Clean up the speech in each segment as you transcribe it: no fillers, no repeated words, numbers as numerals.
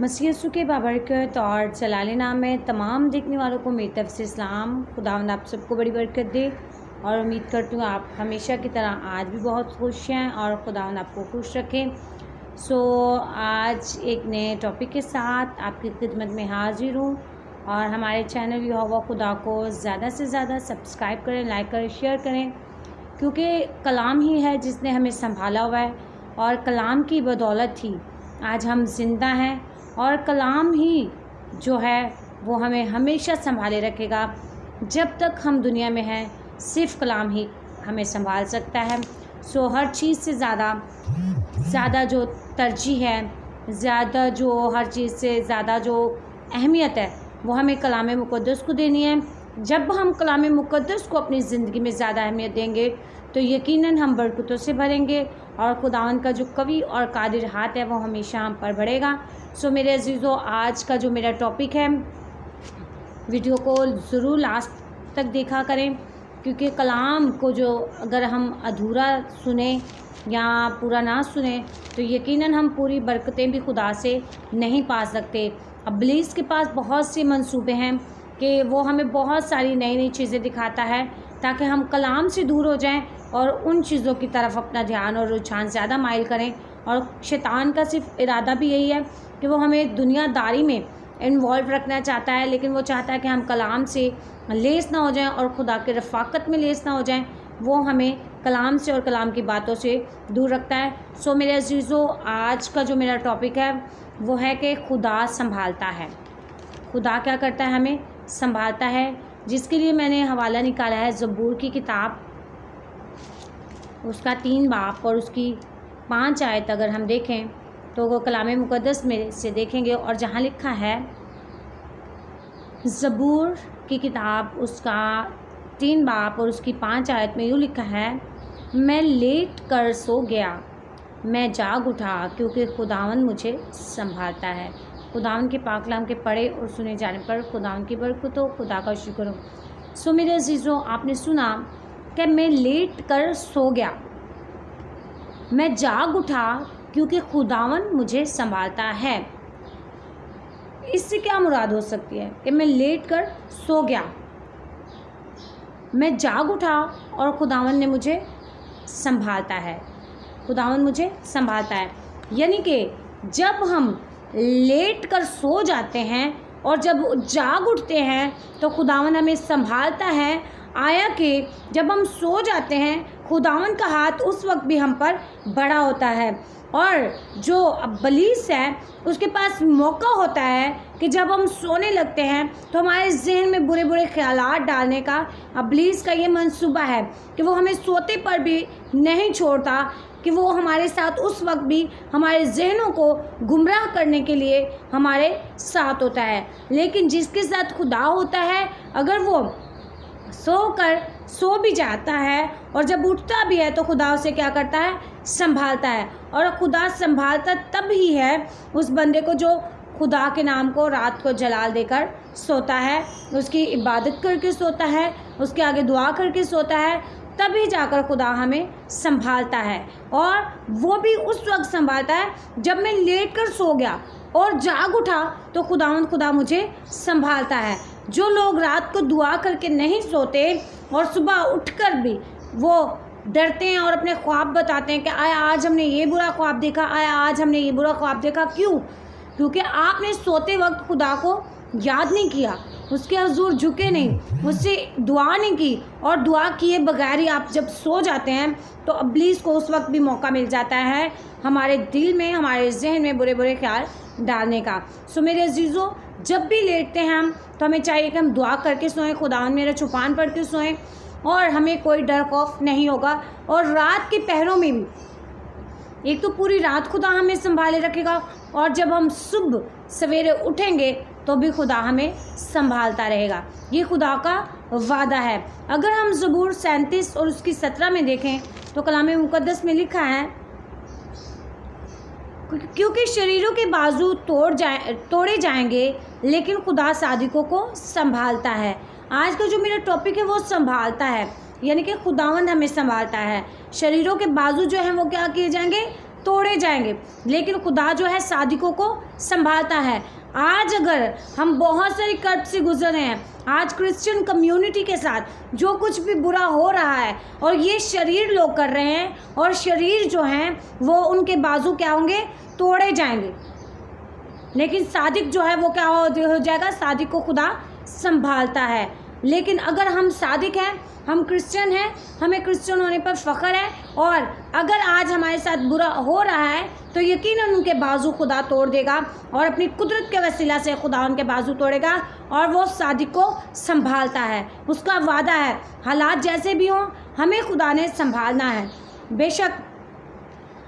मसीह यीशु के बाबरकत और जलाल नाम में तमाम देखने वालों को मेरी तरफ से इस्लाम। खुदावंद आप सबको बड़ी बरकत दे और उम्मीद करती हूँ आप हमेशा की तरह आज भी बहुत खुश हैं और खुदावंद आपको खुश रखें। आज एक नए टॉपिक के साथ आपकी खिदमत में हाजिर हूँ और हमारे चैनल यहोवा खुदा को ज़्यादा से ज़्यादा सब्सक्राइब करें, लाइक करें, शेयर करें, क्योंकि कलाम ही है जिसने हमें संभाला हुआ है और कलाम की बदौलत ही आज हम जिंदा हैं और कलाम ही जो है वो हमें हमेशा संभाले रखेगा। जब तक हम दुनिया में हैं सिर्फ कलाम ही हमें संभाल सकता है। हर चीज़ से ज़्यादा जो तरजीह है, हर चीज़ से ज़्यादा जो अहमियत है वो हमें कलाम मुक़द्दस को देनी है। जब हम कलाम मुक़द्दस को अपनी ज़िंदगी में ज़्यादा अहमियत देंगे तो यकीनन हम बरकतों से भरेंगे और खुदावंद का जो कवी और कादिर हाथ है वो हमेशा हम पर बढ़ेगा। मेरे अजीज़ों, आज का जो मेरा टॉपिक है, वीडियो को ज़रूर लास्ट तक देखा करें, क्योंकि कलाम को जो अगर हम अधूरा सुने या पूरा ना सुने तो यकीनन हम पूरी बरकतें भी खुदा से नहीं पा सकते। इब्लीस के पास बहुत से मंसूबे हैं कि वो हमें बहुत सारी नई नई चीज़ें दिखाता है ताकि हम कलाम से दूर हो जाएं और उन चीज़ों की तरफ अपना ध्यान और रुझान ज़्यादा माइल करें। और शैतान का सिर्फ इरादा भी यही है कि वो हमें दुनियादारी में इन्वॉल्व रखना चाहता है, लेकिन वो चाहता है कि हम कलाम से लेस ना हो जाएं और खुदा के रफ़ाकत में लेस ना हो जाएं। वो हमें कलाम से और कलाम की बातों से दूर रखता है। मेरे अजीज़ों, आज का जो मेरा टॉपिक है वो है कि खुदा संभालता है। खुदा क्या करता है? हमें संभालता है, जिसके लिए मैंने हवाला निकाला है ज़बूर की किताब, उसका 3 बाब और उसकी 5 आयत। अगर हम देखें तो वो कलाम मुक़द्दस में से देखेंगे और जहाँ लिखा है ज़बूर की किताब उसका 3 बाब और उसकी 5 आयत में यूँ लिखा है, मैं लेट कर सो गया, मैं जाग उठा, क्योंकि खुदावंद मुझे संभालता है। खुदावंद के पाक कलाम के पढ़े और सुने जाने पर खुदावंद की बरकत हो, खुदा का शुक्र हो। मेरे अजीज़ों, आपने सुना कि मैं लेट कर सो गया, मैं जाग उठा, क्योंकि खुदावंद मुझे संभालता है। इससे क्या मुराद हो सकती है कि मैं लेट कर सो गया, मैं जाग उठा और खुदावंद ने मुझे संभालता है। खुदावंद मुझे संभालता है यानी कि जब हम लेट कर सो जाते हैं और जब जाग उठते हैं तो खुदावंद हमें संभालता है। आया कि जब हम सो जाते हैं खुदावंद का हाथ उस वक्त भी हम पर बड़ा होता है, और जो इब्लीस है उसके पास मौका होता है कि जब हम सोने लगते हैं तो हमारे जहन में बुरे बुरे ख्यालात डालने का इब्लीस का ये मंसूबा है कि वो हमें सोते पर भी नहीं छोड़ता, कि वो हमारे साथ उस वक्त भी हमारे जहनों को गुमराह करने के लिए हमारे साथ होता है। लेकिन जिसके साथ खुदा होता है, अगर वो सो भी जाता है और जब उठता भी है तो खुदा उसे क्या करता है? संभालता है। और खुदा संभालता तब ही है उस बंदे को जो खुदा के नाम को रात को जलाल देकर सोता है, उसकी इबादत करके सोता है, उसके आगे दुआ करके सोता है, तभी जाकर खुदा हमें संभालता है। और वो भी उस वक्त संभालता है जब मैं लेट कर सो गया और जाग उठा तो खुदा मुझे संभालता है। जो लोग रात को दुआ करके नहीं सोते और सुबह उठकर भी वो डरते हैं और अपने ख्वाब बताते हैं कि आया आज हमने ये बुरा ख्वाब देखा, आया आज हमने ये बुरा ख्वाब देखा। क्यों? क्योंकि आपने सोते वक्त खुदा को याद नहीं किया, उसके हुजूर झुके नहीं, उससे दुआ नहीं की, और दुआ किए बगैर ही आप जब सो जाते हैं तो इब्लीस को उस वक्त भी मौका मिल जाता है हमारे दिल में, हमारे जहन में बुरे बुरे ख्याल डालने का। मेरे अजीज़ों, जब भी लेटते हैं हम तो हमें चाहिए कि हम दुआ करके सोएं, खुदावंद मेरा छुपान पढ़ के सोएं, और हमें कोई डर खौफ नहीं होगा। और रात के पहरों में भी एक तो पूरी रात खुदा हमें संभाले रखेगा, और जब हम सुबह सवेरे उठेंगे तो भी खुदा हमें संभालता रहेगा। ये खुदा का वादा है। अगर हम ज़बूर 37 और उसकी 17 में देखें तो कलाम मुक़द्दस में लिखा है, क्योंकि शरीरों के बाजू तोड़े जाएंगे लेकिन खुदा सादिकों को संभालता है। आज का जो मेरा टॉपिक है वो संभालता है, यानी कि खुदावंद हमें संभालता है। शरीरों के बाजू जो हैं वो क्या किए जाएंगे? तोड़े जाएंगे, लेकिन खुदा जो है सादिकों को संभालता है। आज अगर हम बहुत सारी कर्ब से गुजर रहे हैं, आज क्रिश्चियन कम्युनिटी के साथ जो कुछ भी बुरा हो रहा है और ये शरीर लोग कर रहे हैं, और शरीर जो हैं वो उनके बाजू क्या होंगे, तोड़े जाएंगे, लेकिन सादिक जो है वो क्या हो जाएगा, सादिक को खुदा संभालता है। लेकिन अगर हम सादिक हैं, हम क्रिश्चियन हैं, हमें क्रिश्चियन होने पर फ़ख्र है, और अगर आज हमारे साथ बुरा हो रहा है तो यकीनन उनके बाजू खुदा तोड़ देगा, और अपनी कुदरत के वसीला से खुदा उनके बाजू तोड़ेगा, और वो सादिक को संभालता है। उसका वादा है, हालात जैसे भी हों हमें खुदा ने संभालना है। बेशक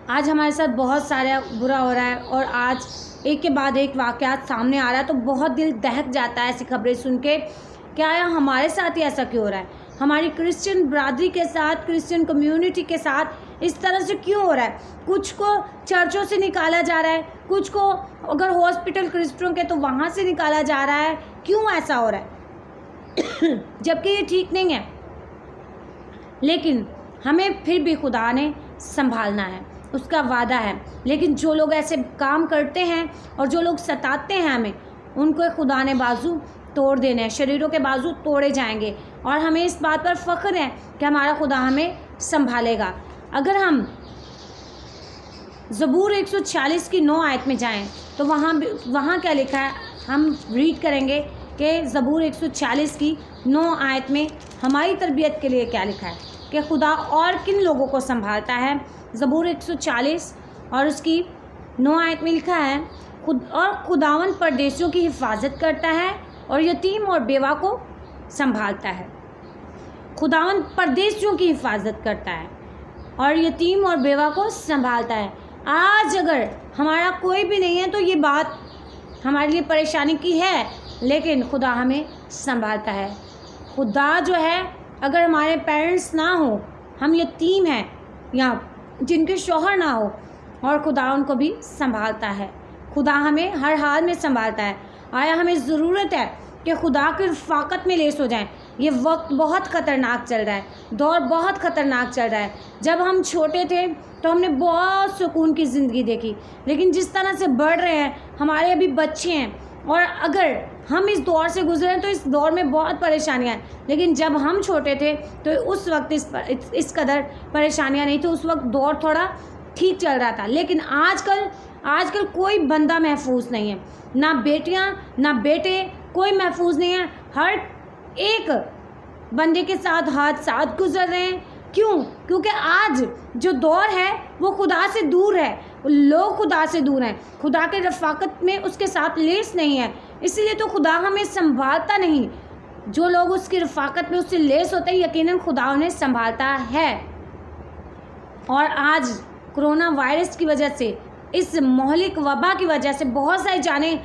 आज हमारे साथ बहुत सारा बुरा हो रहा है, और आज एक के बाद एक वाक़यात सामने आ रहा है, तो बहुत दिल दहक जाता है ऐसी खबरें सुन के। क्या हमारे साथ ही ऐसा क्यों हो रहा है, हमारी क्रिश्चियन बरादरी के साथ, क्रिश्चियन कम्युनिटी के साथ इस तरह से क्यों हो रहा है। कुछ को चर्चों से निकाला जा रहा है, कुछ को अगर हॉस्पिटल क्रिश्चियन के तो वहाँ से निकाला जा रहा है। क्यों ऐसा हो रहा है जबकि ये ठीक नहीं है, लेकिन हमें फिर भी खुदा ने संभालना है, उसका वादा है। लेकिन जो लोग ऐसे काम करते हैं और जो लोग सताते हैं हमें, उनको खुदा ने बाजू तोड़ देने हैं, शरीरों के बाजू तोड़े जाएंगे, और हमें इस बात पर फ़ख्र है कि हमारा खुदा हमें संभालेगा। अगर हम ज़बूर 140 की 9 आयत में जाएं तो वहाँ क्या लिखा है, हम रीड करेंगे कि ज़बूर 140 की 9 आयत में हमारी तरबियत के लिए क्या लिखा है कि खुदा और किन लोगों को संभालता है। ज़बूर 140 और उसकी 9 आयत में लिखा है, खुदावंद परदेशियों की हिफाजत करता है और यतीम और बेवा को संभालता है। खुदावंद परदेशियों की हिफाजत करता है और यतीम और बेवा को संभालता है। आज अगर हमारा कोई भी नहीं है तो ये बात हमारे लिए परेशानी की है, लेकिन खुदा हमें संभालता है। खुदा जो है, अगर हमारे पेरेंट्स ना हो, हम यतीम हैं या जिनके शौहर ना हो, और खुदा उनको भी संभालता है। खुदा हमें हर हाल में संभालता है। आया हमें ज़रूरत है कि खुदा की रफ़ाकत में लेस हो जाएं। ये वक्त बहुत ख़तरनाक चल रहा है, दौर बहुत ख़तरनाक चल रहा है। जब हम छोटे थे तो हमने बहुत सुकून की ज़िंदगी देखी, लेकिन जिस तरह से बढ़ रहे हैं, हमारे अभी बच्चे हैं, और अगर हम इस दौर से गुजरे तो इस दौर में बहुत परेशानियाँ हैं। लेकिन जब हम छोटे थे तो उस वक्त इस कदर परेशानियाँ नहीं थी, उस वक्त दौर थोड़ा ठीक चल रहा था। लेकिन आजकल कोई बंदा महफूज नहीं है, ना बेटियां ना बेटे, कोई महफूज नहीं है। हर एक बंदे के साथ हादसात गुजर रहे हैं। क्यों? क्योंकि आज जो दौर है वो खुदा से दूर है, लोग खुदा से दूर हैं, खुदा के रफ़ाकत में उसके साथ लेस नहीं है, इसलिए तो खुदा हमें संभालता नहीं। जो लोग उसकी रफ़ाकत में उससे लेस होते हैं, यकीनन खुदा उन्हें संभालता है। और आज कोरोना वायरस की वजह से, इस मोहलिक वबा की वजह से बहुत सारी जानें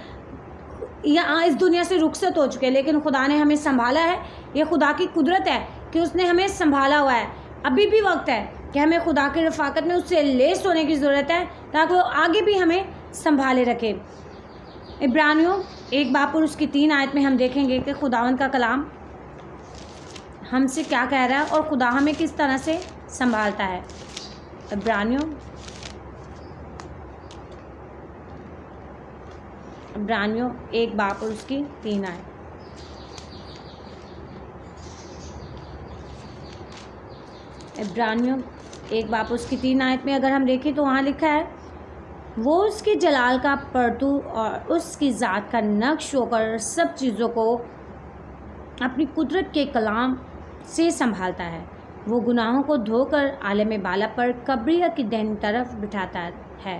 यहाँ इस दुनिया से रुखसत हो चुके हैं, लेकिन खुदा ने हमें संभाला है। ये खुदा की कुदरत है कि उसने हमें संभाला हुआ है। अभी भी वक्त है कि हमें खुदा की रफ़ाकत में उससे लेस होने की ज़रूरत है, ताकि वो आगे भी हमें संभाले रखे। इब्रानियों 1 बाब और उसकी 3 आयत में हम देखेंगे कि खुदावंद का कलाम हमसे क्या कह रहा है और खुदा हमें किस तरह से संभालता है। इब्रानियों 1 बाब और उसकी 3 आयत। इब्रानियों 1 बाब उसकी 3 आयत में अगर हम देखें तो वहाँ लिखा है, वो उसकी जलाल का परतू और उसकी ज़ात का नक्श होकर सब चीज़ों को अपनी कुदरत के कलाम से संभालता है। वो गुनाहों को धोकर आलम बाला पर कब्रिया की दाहिनी तरफ बिठाता है।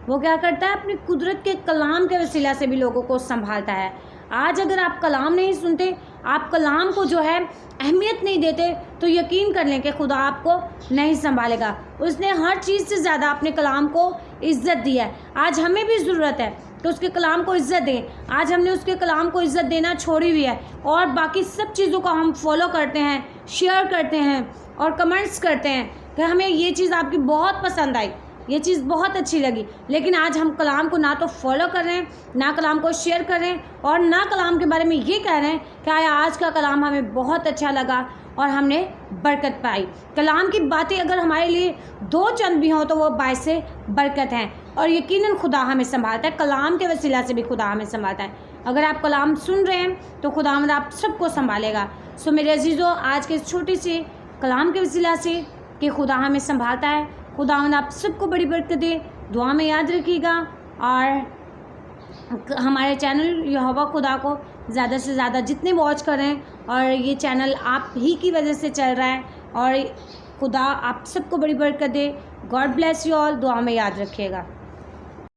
वो क्या करता है? अपनी कुदरत के कलाम के वसीला से भी लोगों को संभालता है। आज अगर आप कलाम नहीं सुनते, आप कलाम को जो है अहमियत नहीं देते, तो यकीन कर लें कि खुदा आपको नहीं संभालेगा। उसने हर चीज़ से ज़्यादा अपने कलाम को इज़्ज़त दी है। आज हमें भी ज़रूरत है कि उसके कलाम को इज़्ज़त दें। आज हमने उसके कलाम को इज़्ज़त देना छोड़ी हुई है, और बाकी सब चीज़ों को हम फॉलो करते हैं, शेयर करते हैं और कमेंट्स करते हैं कि हमें ये चीज़ आपकी बहुत पसंद आई, ये चीज़ बहुत अच्छी लगी। लेकिन आज हम कलाम को ना तो फॉलो कर रहे हैं, ना कलाम को शेयर कर रहे हैं, और ना कलाम के बारे में ये कह रहे हैं कि आया आज का कलाम हमें बहुत अच्छा लगा और हमने बरकत पाई। कलाम की बातें अगर हमारे लिए दो चंद भी हों तो वो बायस बरकत हैं, और यकीनन खुदा हमें संभालता है। कलाम के वसीला से भी खुदा हमें संभालता है। अगर आप कलाम सुन रहे हैं तो खुदावंद आप सबको संभालेगा। सो मेरे अजीज़ों, आज के इस छोटे से कलाम के वसीला से कि खुदा हमें संभालता है, खुदावंद आप सबको बड़ी बरकत दे। दुआ में याद रखिएगा, और हमारे चैनल यहोवा खुदा को ज़्यादा से ज़्यादा जितने वॉच करें, और ये चैनल आप ही की वजह से चल रहा है, और खुदा आप सबको बड़ी बरकत दे। God bless you all. दुआ में याद रखिएगा।